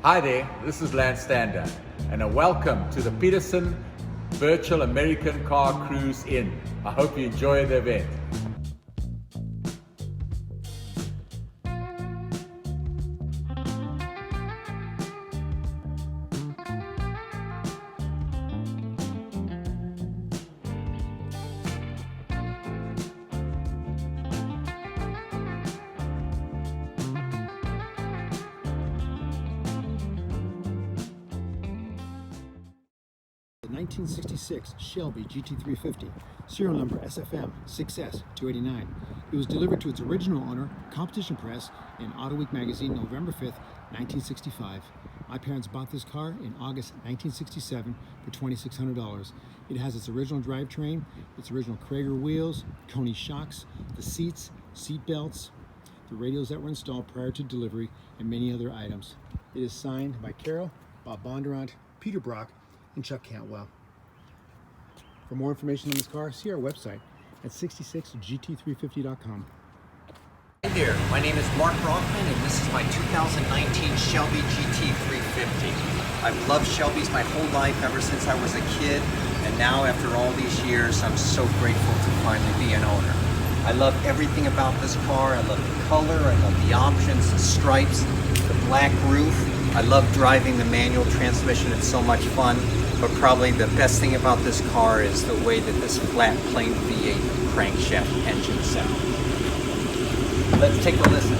Hi there, this is Lance Stander, and a welcome to the Petersen Virtual Ameircan Car Cruise In. I hope you enjoy the event. The 1966 Shelby GT350, serial number SFM 6S289. It was delivered to its original owner, Competition Press, in Auto Week magazine, November 5th, 1965. My parents bought this car in August 1967 for $2,600. It has its original drivetrain, its original Krager wheels, Coney shocks, the seats, seat belts, the radios that were installed prior to delivery, and many other items. It is signed by Carol, Bob Bondurant, Peter Brock, and Chuck Cantwell. For more information on this car, see our website at 66gt350.com. Hi there, my name is Mark Brockman and this is my 2019 Shelby GT350. I've loved Shelbys my whole life ever since I was a kid, and now after all these years I'm so grateful to finally be an owner. I love everything about this car. I love the color, I love the options, the stripes, the black roof. I love driving the manual transmission, it's so much fun, but probably the best thing about this car is the way that this flat plain V8 crankshaft engine sounds. Let's take a listen.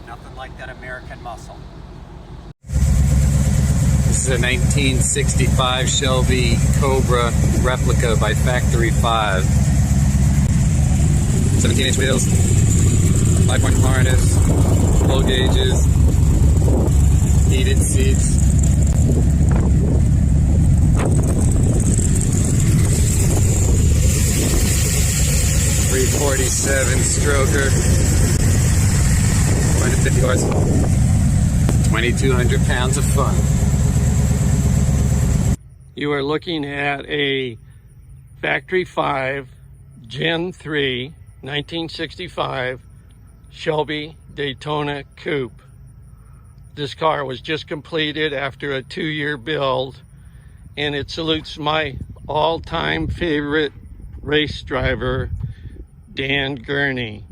Nothing like that American muscle. This is a 1965 Shelby Cobra replica by Factory 5. 17-inch wheels, 5-point harness, full gauges, heated seats. .347 stroker. 250 horse, 2,200 pounds of fun. You are looking at a Factory 5 Gen 3 1965 Shelby Daytona Coupe. This car was just completed after a 2-year build, and it salutes my all-time favorite race driver, Dan Gurney.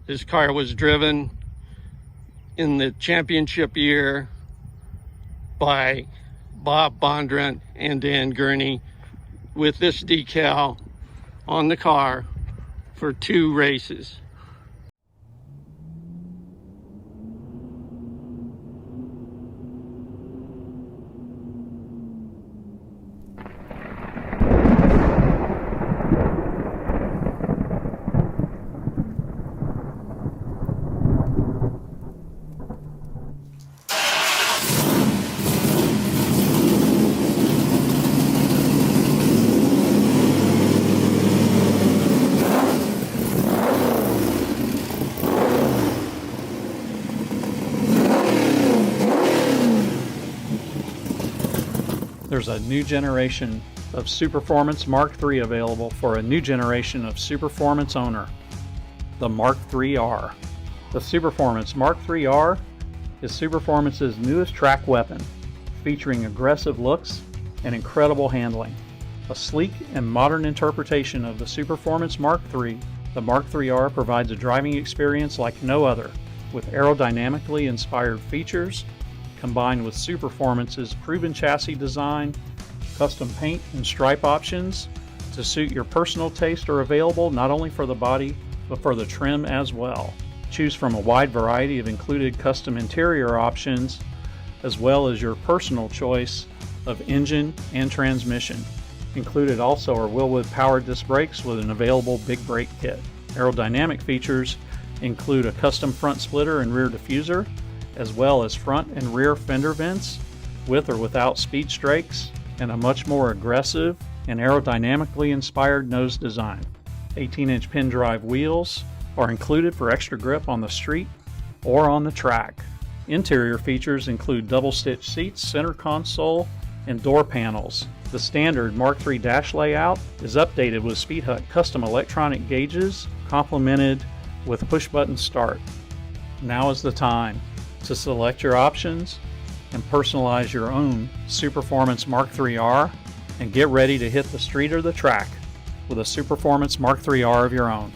This car was driven in the championship year by Bob Bondurant and Dan Gurney, with this decal on the car for 2 races. There's a new generation of Superformance Mark III available for a new generation of Superformance owner, the Mark IIIR. The Superformance Mark IIIR is Superformance's newest track weapon, featuring aggressive looks and incredible handling. A sleek and modern interpretation of the Superformance Mark III, the Mark IIIR provides a driving experience like no other, with aerodynamically inspired features combined with Superformance's proven chassis design. Custom paint and stripe options to suit your personal taste are available not only for the body but for the trim as well. Choose from a wide variety of included custom interior options, as well as your personal choice of engine and transmission. Included also are Wilwood powered disc brakes with an available big brake kit. Aerodynamic features include a custom front splitter and rear diffuser, as well as front and rear fender vents with or without speed strakes, and a much more aggressive and aerodynamically inspired nose design. 18-inch pin drive wheels are included for extra grip on the street or on the track. Interior features include double-stitch seats, center console, and door panels. The standard Mark III dash layout is updated with Speed Hut custom electronic gauges, complemented with push-button start. Now is the time to select your options and personalize your own Superformance Mark IIIR and get ready to hit the street or the track with a Superformance Mark IIIR of your own.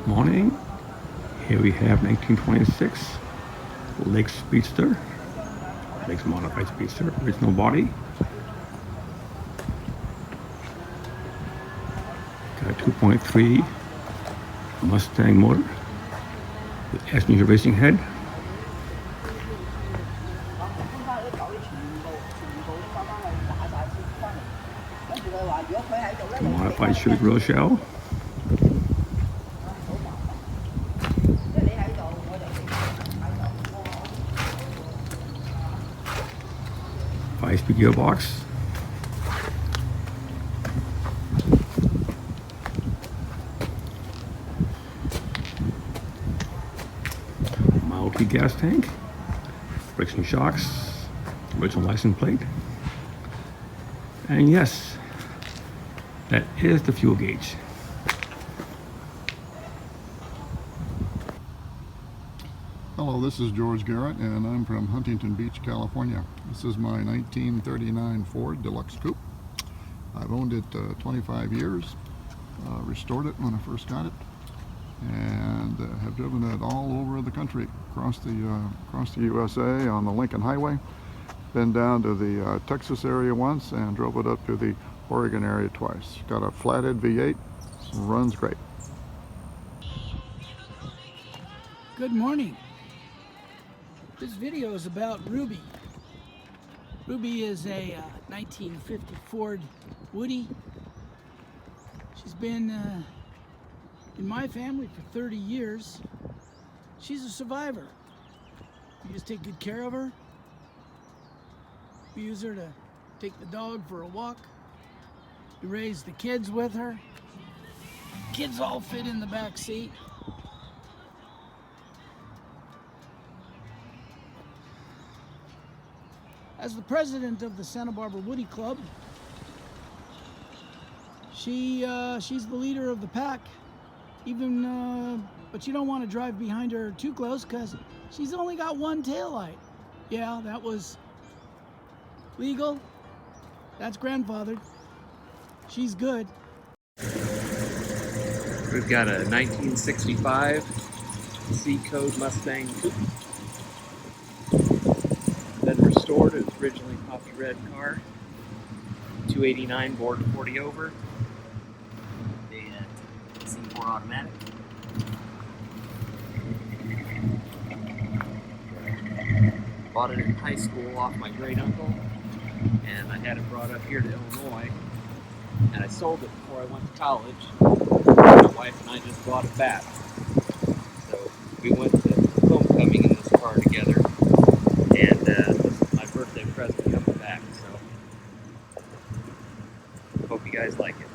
Morning. Here we have 1926 Lake Speedster, Lake's modified Speedster, original body. Got a 2.3 Mustang motor with S-Meter racing head. Modified Shelby grill shell. Five-speed gearbox. Model T gas tank. Brakes and shocks. Original license plate. And yes, that is the fuel gauge. Hello, this is George Garrett, and I'm from Huntington Beach, California. This is my 1939 Ford Deluxe Coupe. I've owned it 25 years, restored it when I first got it, and have driven it all over the country, across the USA on the Lincoln Highway. Been down to the Texas area once and drove it up to the Oregon area twice. Got a flathead V8, runs great. Good morning. This video is about Ruby. Ruby is a 1950 Ford Woody. She's been in my family for 30 years. She's a survivor. We just take good care of her. We use her to take the dog for a walk. We raise the kids with her. Kids all fit in the back seat. As the president of the Santa Barbara Woody Club, she's the leader of the pack. But you don't want to drive behind her too close because she's only got one taillight. Yeah, that was legal. That's grandfathered. She's good. We've got a 1965 C-Code Mustang Coupe. Been restored. It was originally poppy red car. 289 bored 40 over. And C4 automatic. Bought it in high school off my great uncle, and I had it brought up here to Illinois, and I sold it before I went to college. My wife and I just brought it back. So we went to homecoming in this car together, and this is my birthday present coming back, so hope you guys like it.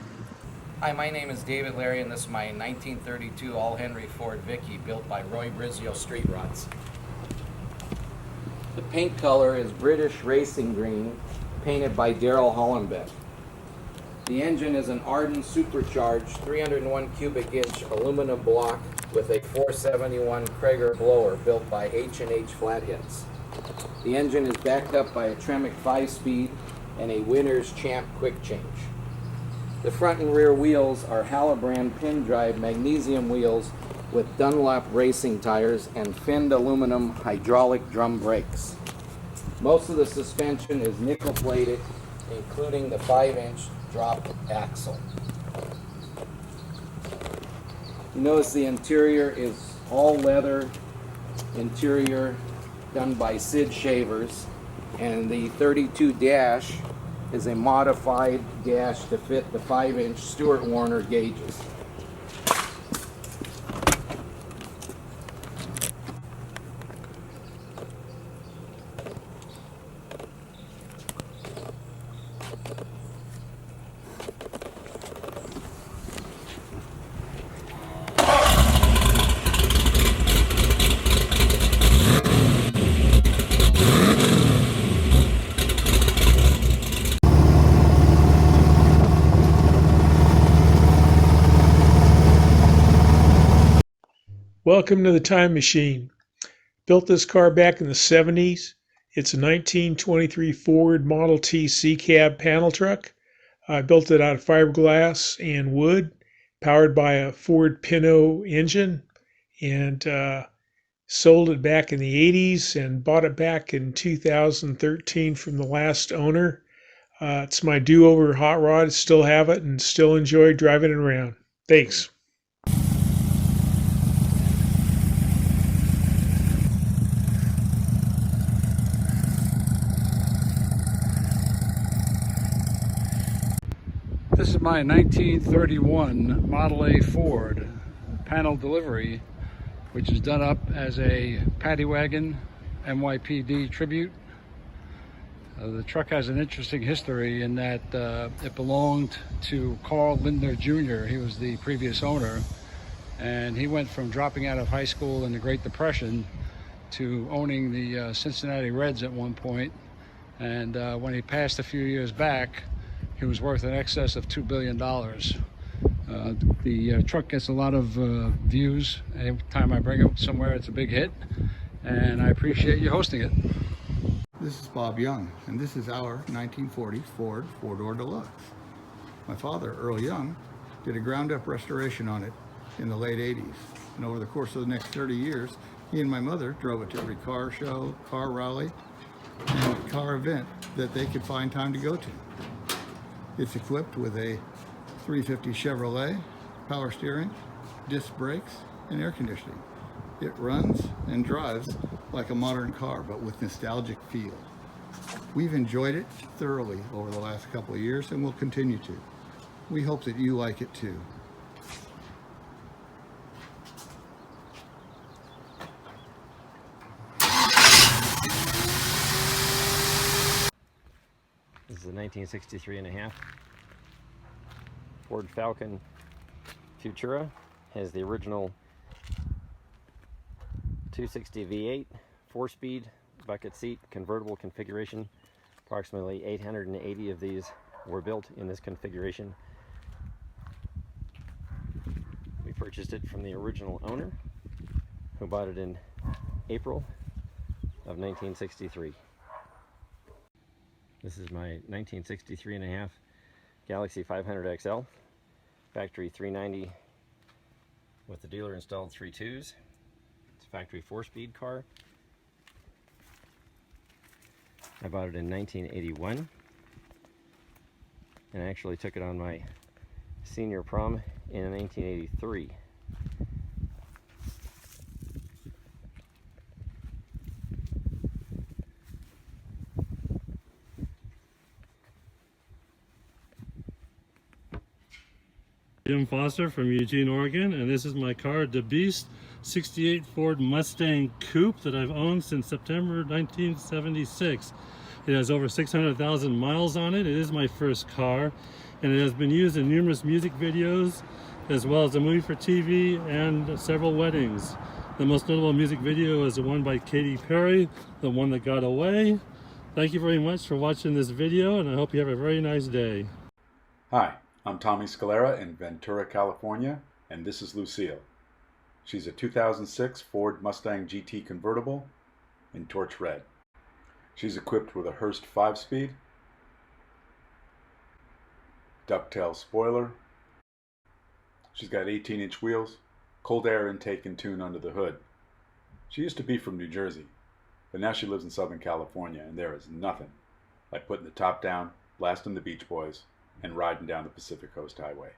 Hi, my name is David Larry, and this is my 1932 All-Henry Ford Vicky built by Roy Brizio Street Rods. The paint color is British Racing Green, painted by Daryl Hollenbeck. The engine is an Arden supercharged 301 cubic inch aluminum block with a 471 Krager blower built by H&H Flatheads. The engine is backed up by a Tremec 5-speed and a Winners Champ quick change. The front and rear wheels are Hallebrand pin drive magnesium wheels with Dunlop racing tires and finned aluminum hydraulic drum brakes. Most of the suspension is nickel plated, including the 5-inch drop axle. You notice the interior is all leather interior done by Sid Shavers, and the 32 dash is a modified dash to fit the 5-inch Stuart Warner gauges. Welcome to the time machine. Built this car back in the 70s. It's a 1923 Ford Model T C-Cab panel truck. I built it out of fiberglass and wood, powered by a Ford Pinto engine, and sold it back in the 80s and bought it back in 2013 from the last owner. It's my do-over hot rod. Still have it and still enjoy driving it around. Thanks. This is my 1931 Model A Ford panel delivery, which is done up as a paddy wagon NYPD tribute. The truck has an interesting history in that it belonged to Carl Lindner Jr. He was the previous owner, and he went from dropping out of high school in the Great Depression to owning the Cincinnati Reds at one point. And when he passed a few years back, he was worth in excess of $2 billion. The truck gets a lot of views. Every time I bring it somewhere, it's a big hit, and I appreciate you hosting it. This is Bob Young, and this is our 1940 Ford four-door deluxe. My father, Earl Young, did a ground-up restoration on it in the late 80s, and over the course of the next 30 years, he and my mother drove it to every car show, car rally, and car event that they could find time to go to. It's equipped with a 350 Chevrolet, power steering, disc brakes, and air conditioning. It runs and drives like a modern car, but with nostalgic feel. We've enjoyed it thoroughly over the last couple of years, and will continue to. We hope that you like it too. This is a 1963 and a half Ford Falcon Futura. Has the original 260 V8, 4-speed, bucket seat, convertible configuration. Approximately 880 of these were built in this configuration. We purchased it from the original owner, who bought it in April of 1963. This is my 1963 and a half Galaxy 500 XL, factory 390 with the dealer installed 3.2s. It's a factory 4-speed car. I bought it in 1981, and I actually took it on my senior prom in 1983. Jim Foster from Eugene, Oregon, and this is my car, the Beast 68 Ford Mustang Coupe that I've owned since September 1976. It has over 600,000 miles on it. It is my first car, and it has been used in numerous music videos, as well as a movie for TV and several weddings. The most notable music video is the one by Katy Perry, The One That Got Away. Thank you very much for watching this video, and I hope you have a very nice day. Hi, I'm Tommy Scalera in Ventura, California, and this is Lucille. She's a 2006 Ford Mustang GT convertible in torch red. She's equipped with a Hurst 5-speed, ducktail spoiler. She's got 18-inch wheels, cold air intake and tune under the hood. She used to be from New Jersey, but now she lives in Southern California, and there is nothing like putting the top down, blasting the Beach Boys, and riding down the Pacific Coast Highway.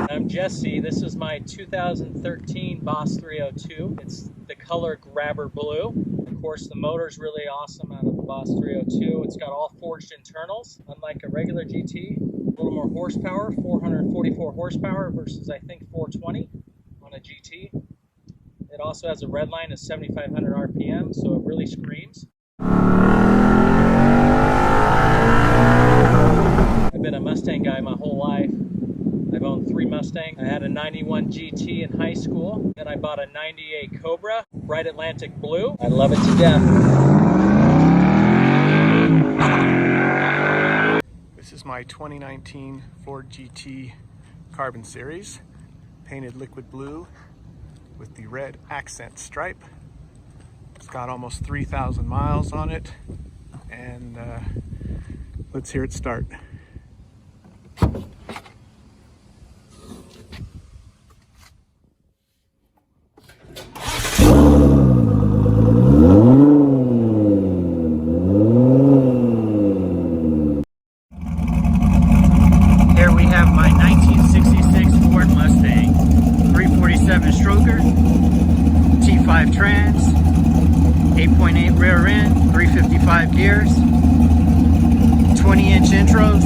I'm Jesse. This is my 2013 Boss 302. It's the color Grabber Blue. Of course, the motor's really awesome out of the Boss 302. It's got all forged internals, unlike a regular GT. A little more horsepower, 444 horsepower versus I think 420 on a GT. It also has a red line of 7,500 RPM, so it really screams. I've been a Mustang guy my whole life. I've owned 3 Mustangs. I had a 91 GT in high school. Then I bought a 98 Cobra, bright Atlantic blue. I love it to death. This This is my 2019 Ford GT Carbon Series, painted liquid blue with the red accent stripe. It's got almost 3,000 miles on it, and let's hear it start. Here we have my 1966 Ford Mustang, 347 stroker, T5 trans, 8.8 rear end, 355 gears, 20-inch intros.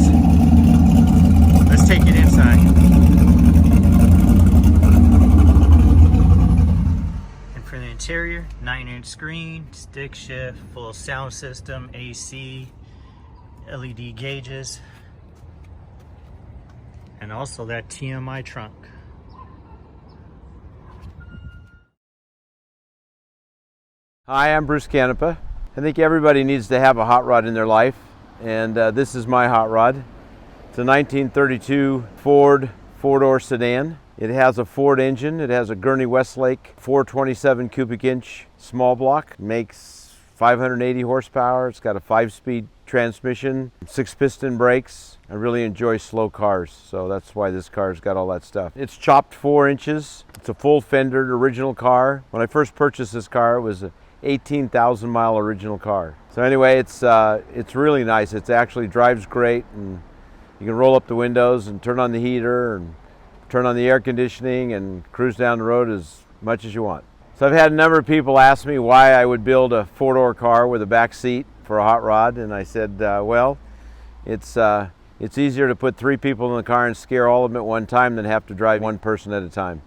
Let's take it inside. And for the interior, 9-inch screen, stick shift, full sound system, AC, LED gauges, and also that TMI trunk. Hi, I'm Bruce Canepa. I think everybody needs to have a hot rod in their life, and this is my hot rod. It's a 1932 Ford four-door sedan. It has a Ford engine. It has a Gurney Westlake 427 cubic inch small block. It makes 580 horsepower. It's got a 5-speed transmission, 6-piston brakes. I really enjoy slow cars, so that's why this car's got all that stuff. It's chopped 4 inches. It's a full fendered original car. When I first purchased this car, it was a 18,000 mile original car. So anyway, it's really nice. It actually drives great, and you can roll up the windows and turn on the heater and turn on the air conditioning and cruise down the road as much as you want. So I've had a number of people ask me why I would build a 4-door car with a back seat for a hot rod, and I said, well, it's easier to put 3 people in the car and scare all of them at one time than have to drive one person at a time.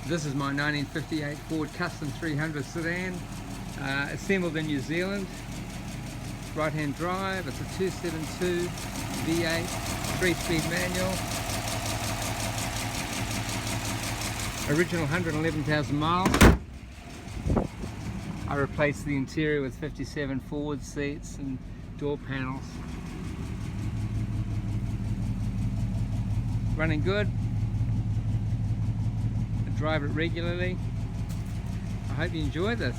This is my 1958 Ford Custom 300 sedan, assembled in New Zealand. Right-hand drive, it's a 272 V8, 3-speed manual. Original 111,000 miles. I replaced the interior with 57 forward seats and door panels. Running good. Drive it regularly. I hope you enjoy this.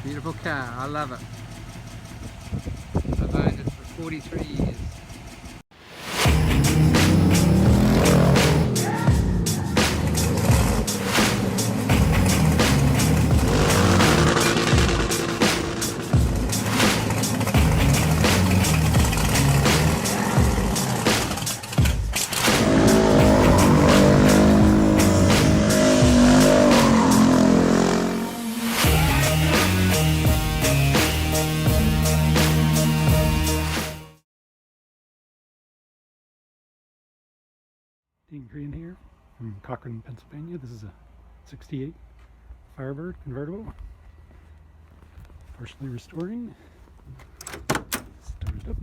Beautiful car, I love it. I've owned it for 43 years. Dean Green here from Cochrane, Pennsylvania. This is a 68 Firebird convertible. Partially restoring. Start it up.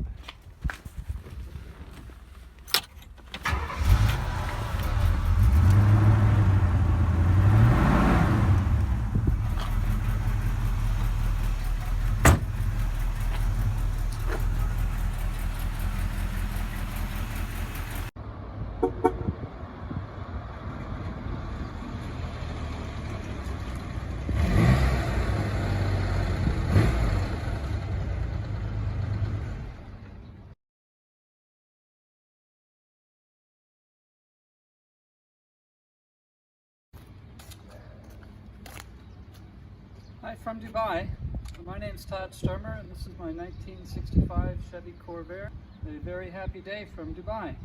Hi from Dubai. My name's Todd Sturmer and this is my 1965 Chevy Corvair. A very happy day from Dubai.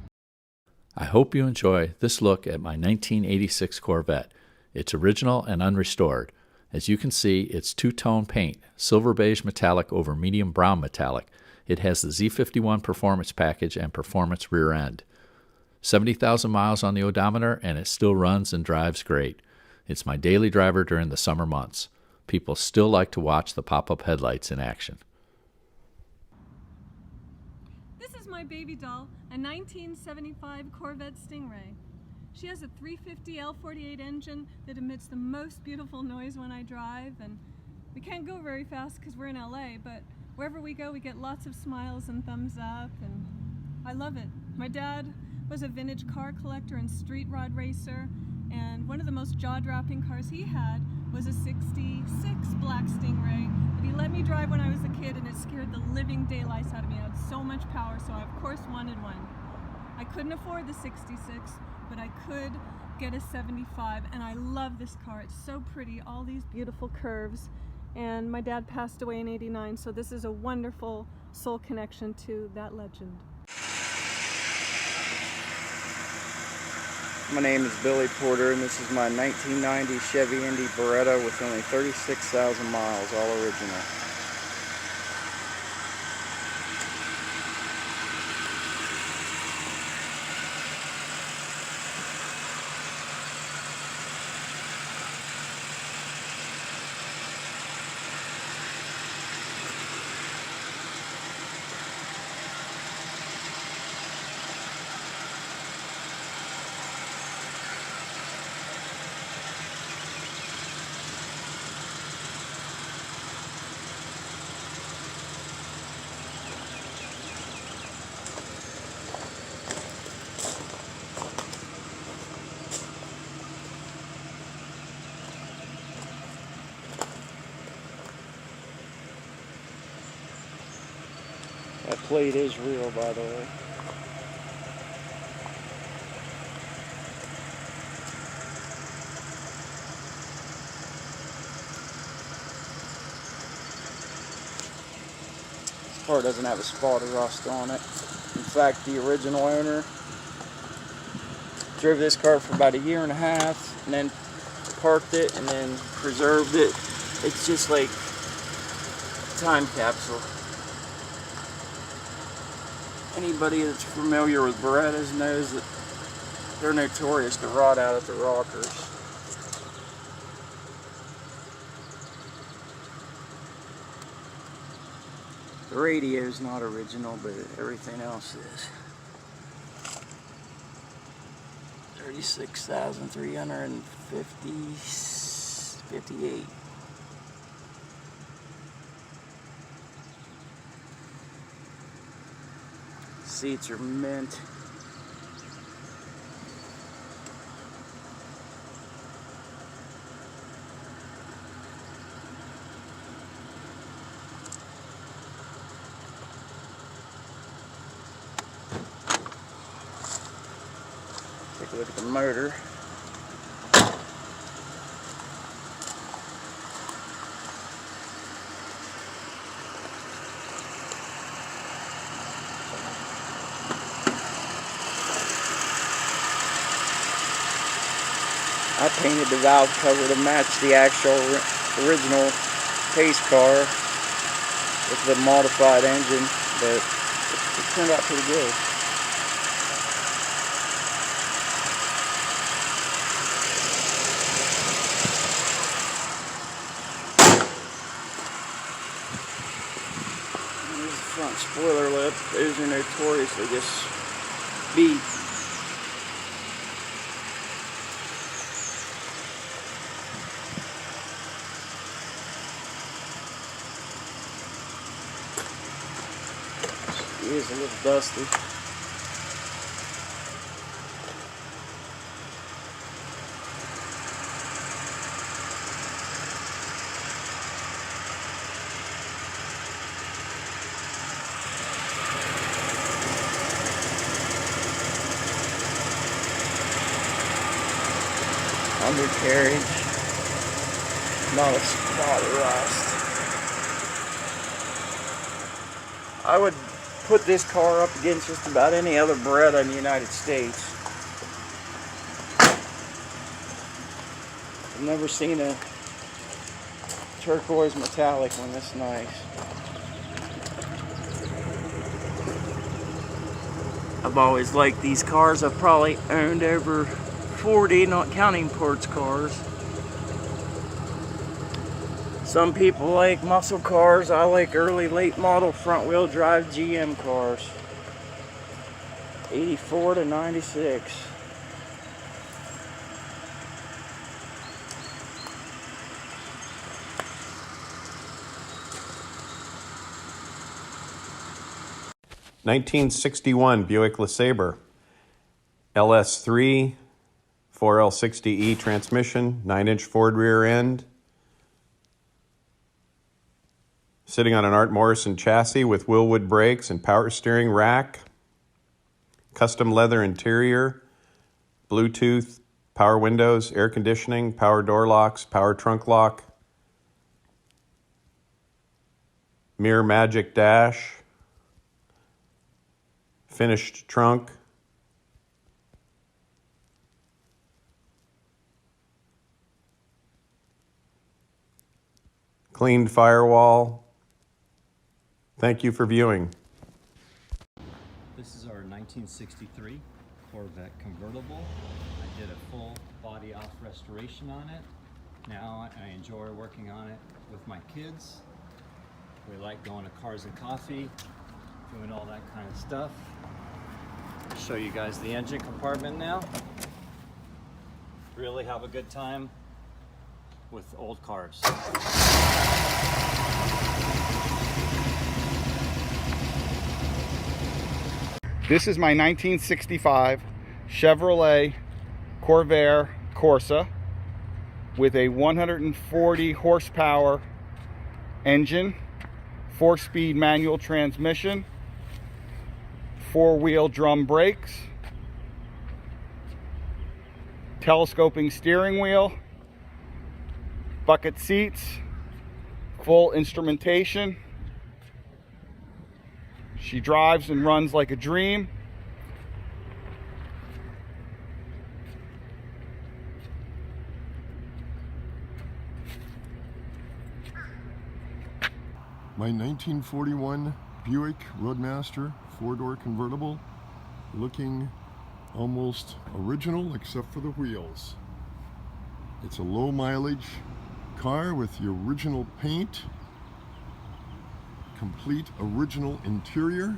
I hope you enjoy this look at my 1986 Corvette. It's original and unrestored. As you can see, it's two-tone paint, silver beige metallic over medium brown metallic. It has the Z51 performance package and performance rear end. 70,000 miles on the odometer, and it still runs and drives great. It's my daily driver during the summer months. People still like to watch the pop-up headlights in action. This is my baby doll, a 1975 Corvette Stingray. She has a 350 L48 engine that emits the most beautiful noise when I drive, and we can't go very fast because we're in LA, but wherever we go we get lots of smiles and thumbs up, and I love it. My dad was a vintage car collector and street rod racer, and one of the most jaw-dropping cars he had was a 66 black Stingray that he let me drive when I was a kid, and it scared the living daylights out of me. It had so much power, so I of course wanted one. I couldn't afford the 66, but I could get a 75, and I love this car. It's so pretty, all these beautiful curves, and my dad passed away in '89, so this is a wonderful soul connection to that legend. My name is Billy Porter, and this is my 1990 Chevy Indy Beretta with only 36,000 miles, all original. That plate is real, by the way. This car doesn't have a spot of rust on it. In fact, the original owner drove this car for about 1.5 years and then parked it and then preserved it. It's just like a time capsule. Anybody that's familiar with Berettas knows that they're notorious to rot out at the rockers. The radio's not original, but everything else is. 36,358. Seats are mint. Take a look at the motor. I painted the valve cover to match the actual original pace car with the modified engine, but it turned out pretty good. Here's the front spoiler lip. Those are notoriously just beat. It is a little dusty. Undercarriage, not a spot of rust. I would put this car up against just about any other Beretta in the United States. I've never seen a turquoise metallic one this nice. I've always liked these cars. I've probably owned over 40, not counting sports cars. Some people like muscle cars. I like early, late model front wheel drive GM cars. 84 to 96. (1961) Buick LeSabre, LS3, 4L60E transmission, 9-inch Ford rear end, sitting on an Art Morrison chassis with Willwood brakes and power steering rack, custom leather interior, Bluetooth, power windows, air conditioning, power door locks, power trunk lock, Mirror Magic dash, finished trunk, cleaned firewall. Thank you for viewing. This is our 1963 Corvette convertible. I did a full body off restoration on it. Now I enjoy working on it with my kids. We like going to Cars and Coffee, doing all that kind of stuff. I'll show you guys the engine compartment now. Really have a good time with old cars. This is my 1965 Chevrolet Corvair Corsa with a 140 horsepower engine, 4-speed manual transmission, 4-wheel drum brakes, telescoping steering wheel, bucket seats, full instrumentation. She drives and runs like a dream. My 1941 Buick Roadmaster 4-door convertible, looking almost original except for the wheels. It's a low mileage car with the original paint, complete original interior,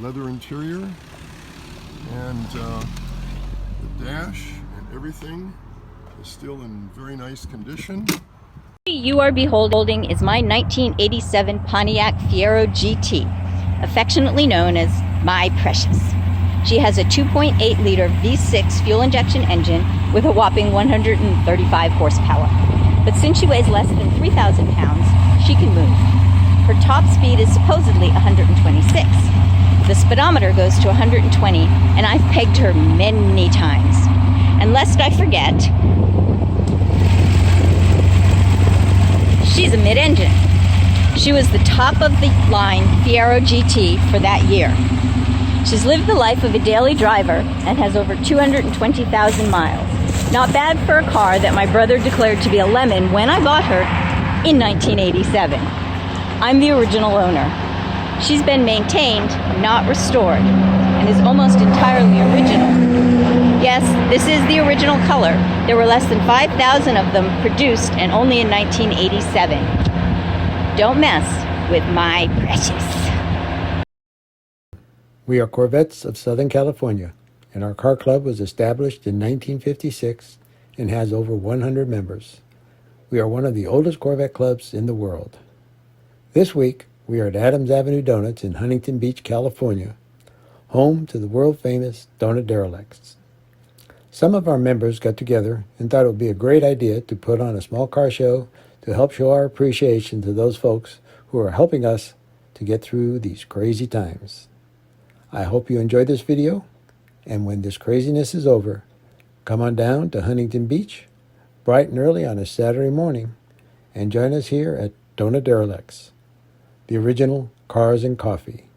leather interior, and the dash and everything is still in very nice condition. You are beholding is my 1987 Pontiac Fiero GT, affectionately known as My Precious. She has a 2.8-liter V6 fuel injection engine with a whopping 135 horsepower. But since she weighs less than 3,000 pounds, she can move. Her top speed is supposedly 126. The speedometer goes to 120, and I've pegged her many times. And lest I forget, she's a mid-engine. She was the top of the line Fiero GT for that year. She's lived the life of a daily driver and has over 220,000 miles. Not bad for a car that my brother declared to be a lemon when I bought her in 1987. I'm the original owner. She's been maintained, not restored, and is almost entirely original. Yes, this is the original color. There were less than 5,000 of them produced, and only in 1987. Don't mess with My Precious. We are Corvettes of Southern California, and our car club was established in 1956 and has over 100 members. We are one of the oldest Corvette clubs in the world. This week, we are at Adams Avenue Donuts in Huntington Beach, California, home to the world-famous Donut Derelicts. Some of our members got together and thought it would be a great idea to put on a small car show to help show our appreciation to those folks who are helping us to get through these crazy times. I hope you enjoyed this video, and when this craziness is over, come on down to Huntington Beach, bright and early on a Saturday morning, and join us here at Donut Derelicts, the original Cars and Coffee.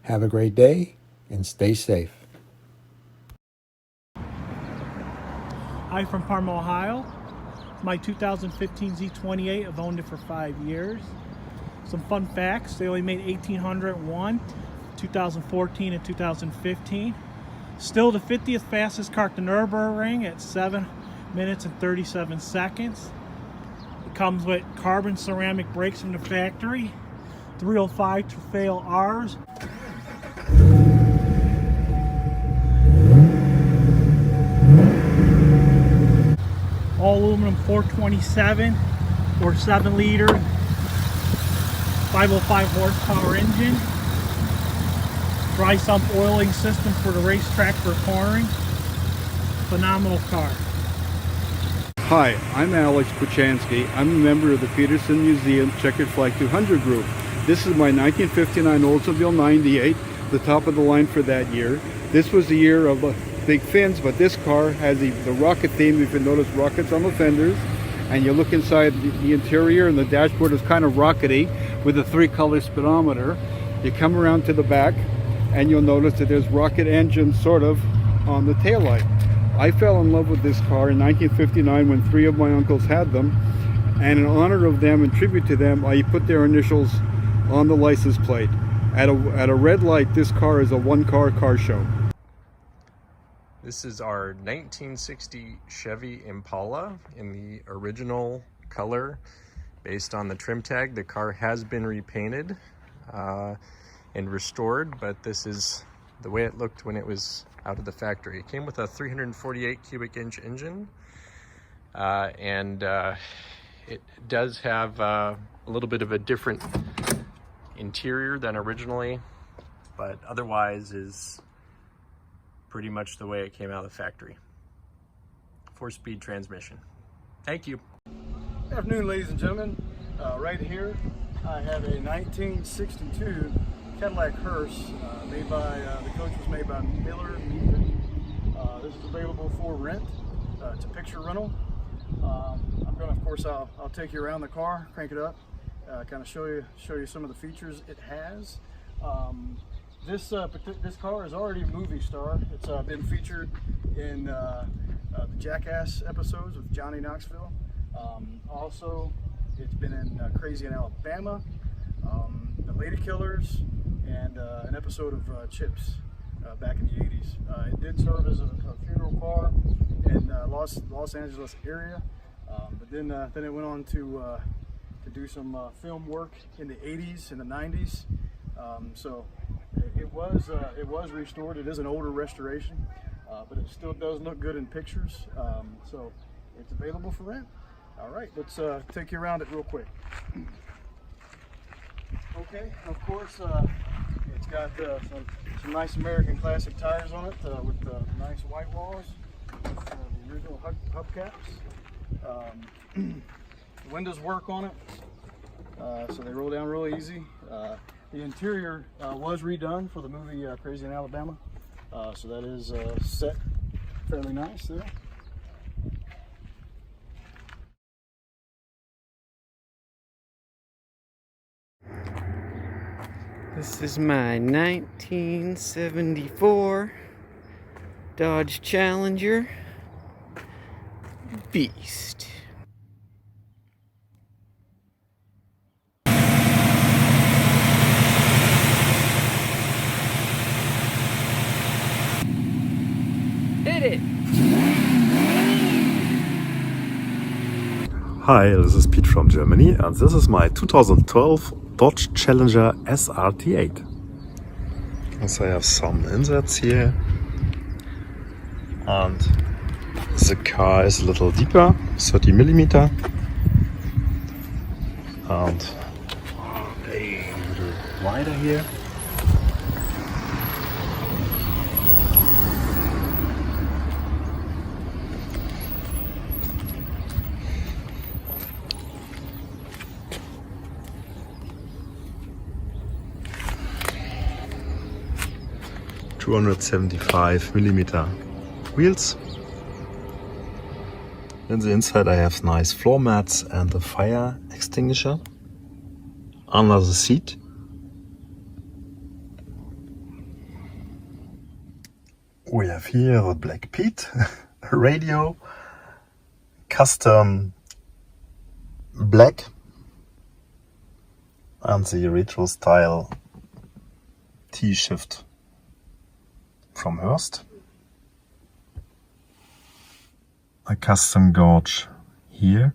Have a great day and stay safe. Hi from Parma, Ohio. It's my 2015 Z28. I've owned it for 5 years. Some fun facts: they only made 1,801, 2014 and 2015. Still the 50th fastest car at the Nürburgring at 7 minutes and 37 seconds. It comes with carbon ceramic brakes from the factory, 305 Trofeo Rs. All aluminum 427 or 7-liter, 505 horsepower engine. Dry sump oiling system for the racetrack for cornering. Phenomenal car. Hi, I'm Alex Kuchansky. I'm a member of the Petersen Museum Checkered Flag 200 group. This is my 1959 Oldsmobile 98, the top of the line for that year. This was the year of big fins, but this car has the rocket theme. If you notice rockets on the fenders, and you look inside the interior, and the dashboard is kind of rockety with a 3-color speedometer. You come around to the back and you'll notice that there's rocket engines sort of on the taillight. I fell in love with this car in 1959 when 3 of my uncles had them, and in honor of them and tribute to them, I put their initials on the license plate. At a red light, this car is a one-car show. This is our 1960 Chevy Impala in the original color based on the trim tag. The car has been repainted and restored, but this is the way it looked when it was out of the factory. It came with a 348 cubic inch engine, and it does have a little bit of a different interior than originally, but otherwise is pretty much the way it came out of the factory. 4-speed transmission. Thank you. Good afternoon, ladies and gentlemen. Right here I have a 1962 Cadillac hearse made by, the coach was made by Miller. This is available for rent. It's a picture rental. I'm going to, of course, I'll take you around the car, crank it up, kind of show you some of the features it has. This car is already a movie star. It's been featured in the Jackass episodes with Johnny Knoxville. Also, it's been in Crazy in Alabama, The Lady Killers, and an episode of Chips back in the 80s. It did serve as a funeral car in Los Angeles area, but then it went on to do some film work in the 80s and the 90s. So it was restored. It is an older restoration, but it still does look good in pictures. So it's available for rent. All right, let's take you around it real quick. Okay, of course, it's got some nice American classic tires on it with nice white walls, the original hubcaps. The windows work on it, so they roll down really easy. The interior was redone for the movie Crazy in Alabama, so that is set fairly nice there. This is my 1974 Dodge Challenger Beast. Hit it! Hi, this is Pete from Germany, and this is my 2012 Dodge Challenger SRT8. So I have some inserts here, and the car is a little deeper, 30mm, and a little wider here. $275mm wheels. In the inside I have nice floor mats and a fire extinguisher. Under the seat we have here a black Pete, a radio, custom black and the retro style T-shift from Hurst. A custom gauge here,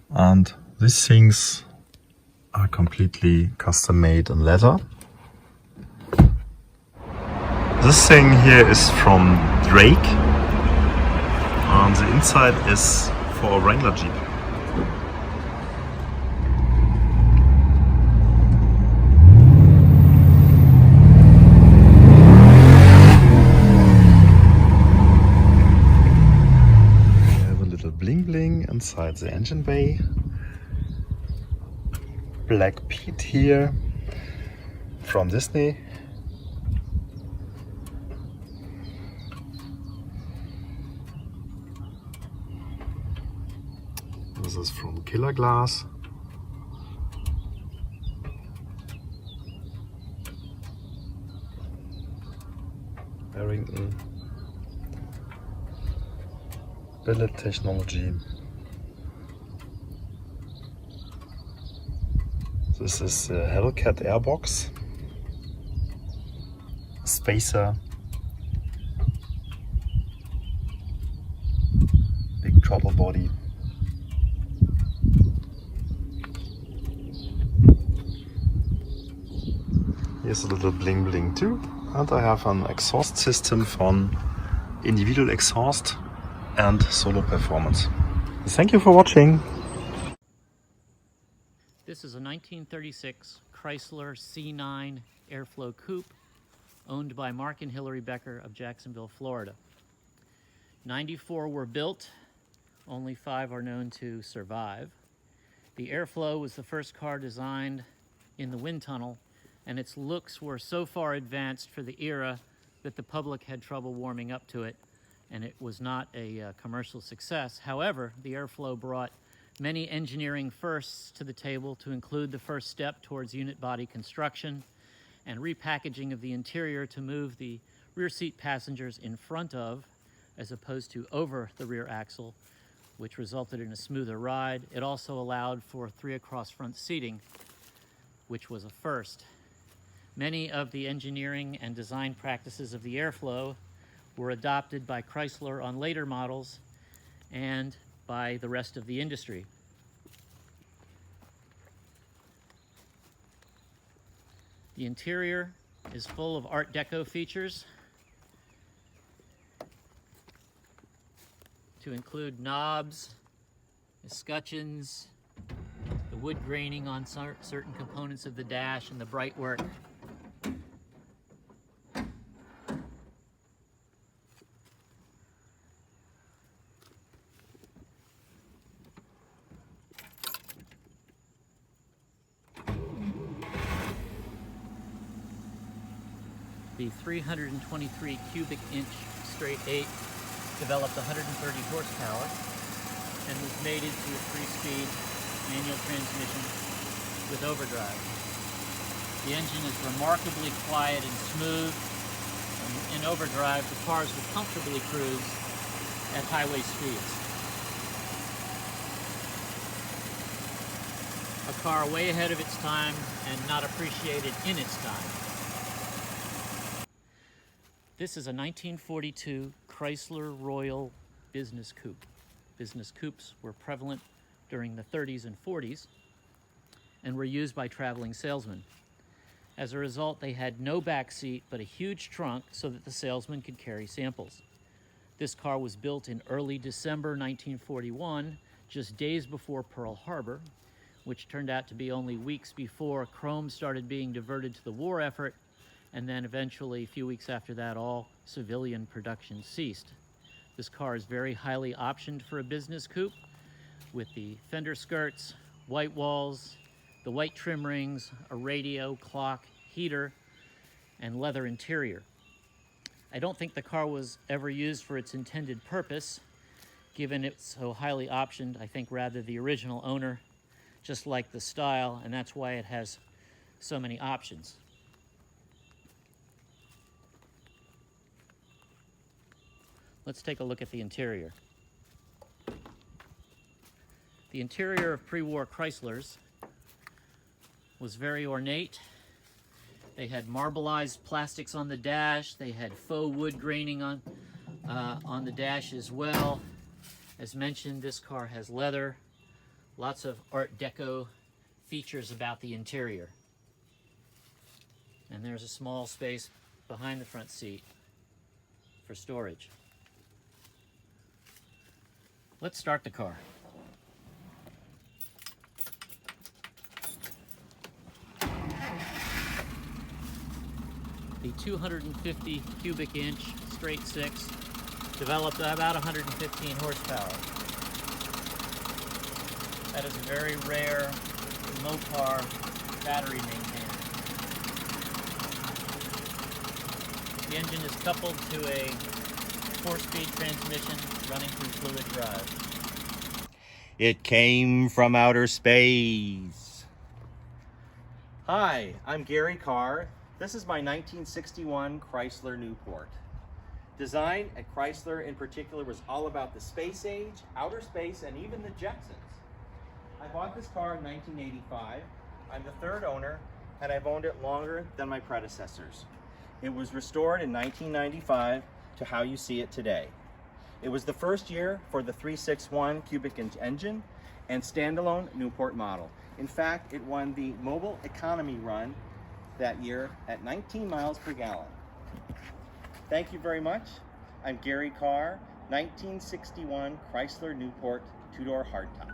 and these things are completely custom made in leather. This thing here is from Drake, and the inside is for a Wrangler Jeep. We have a little bling bling inside the engine bay. Black Pete here from Disney. This is from Killer Glass. Ameircan. Billet Technology. This is the Hellcat Airbox. Spacer. Big throttle body. Here's a little bling bling too. And I have an exhaust system from Individual Exhaust and Solo Performance. Thank you for watching. This is a 1936 Chrysler C9 Airflow Coupe owned by Mark and Hillary Becker of Jacksonville, Florida. 94 were built, only 5 are known to survive. The Airflow was the first car designed in the wind tunnel, and its looks were so far advanced for the era that the public had trouble warming up to it, and it was not a commercial success. However, the Airflow brought many engineering firsts to the table, to include the first step towards unit body construction and repackaging of the interior to move the rear seat passengers in front of, as opposed to over the rear axle, which resulted in a smoother ride. It also allowed for 3 across front seating, which was a first. Many of the engineering and design practices of the Airflow were adopted by Chrysler on later models and by the rest of the industry. The interior is full of Art Deco features, to include knobs, escutcheons, the wood graining on certain components of the dash, and the bright work. The 323 cubic inch straight 8 developed 130 horsepower and was mated to a 3-speed manual transmission with overdrive. The engine is remarkably quiet and smooth. In overdrive, the cars will comfortably cruise at highway speeds. A car way ahead of its time and not appreciated in its time. This is a 1942 Chrysler Royal Business Coupe. Business coupes were prevalent during the 30s and 40s and were used by traveling salesmen. As a result, they had no back seat but a huge trunk so that the salesman could carry samples. This car was built in early December 1941, just days before Pearl Harbor, which turned out to be only weeks before chrome started being diverted to the war effort, and then eventually, a few weeks after that, all civilian production ceased. This car is very highly optioned for a business coupe, with the fender skirts, white walls, the white trim rings, a radio, clock, heater, and leather interior. I don't think the car was ever used for its intended purpose, given it's so highly optioned. I think rather the original owner just liked the style, and that's why it has so many options. Let's take a look at the interior. The interior of pre-war Chryslers was very ornate. They had marbleized plastics on the dash. They had faux wood graining on the dash as well. As mentioned, this car has leather. Lots of Art Deco features about the interior. And there's a small space behind the front seat for storage. Let's start the car. The 250 cubic inch straight six developed about 115 horsepower. That is a very rare Mopar battery maintainer. The engine is coupled to a 4-speed transmission running through fluid drive. It came from outer space. Hi, I'm Gary Carr. This is my 1961 Chrysler Newport. Design at Chrysler in particular was all about the space age, outer space, and even the Jetsons. I bought this car in 1985. I'm the third owner, and I've owned it longer than my predecessors. It was restored in 1995 to how you see it today. It was the first year for the 361 cubic inch engine and standalone Newport model. In fact, it won the Mobile Economy Run that year at 19 miles per gallon. Thank you very much. I'm Gary Carr, 1961 Chrysler Newport two-door hardtop.